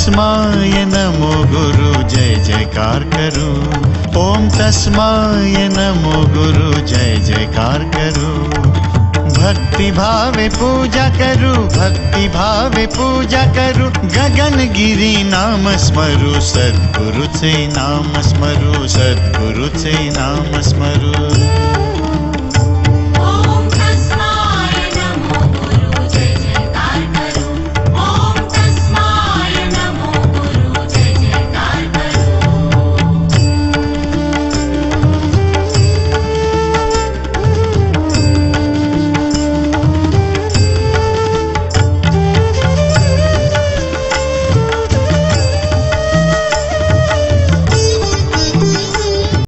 तस्माय नमो गुरु जय जयकार करो। ओम तस्माय नमो गुरु जय जयकार करो। भक्ति भावे पूजा करूं, भक्ति भावे पूजा करूं। गगन गिरी नाम स्मरू, सद्गुरु से नाम स्मरू, सद्गुरु से नाम स्मरू।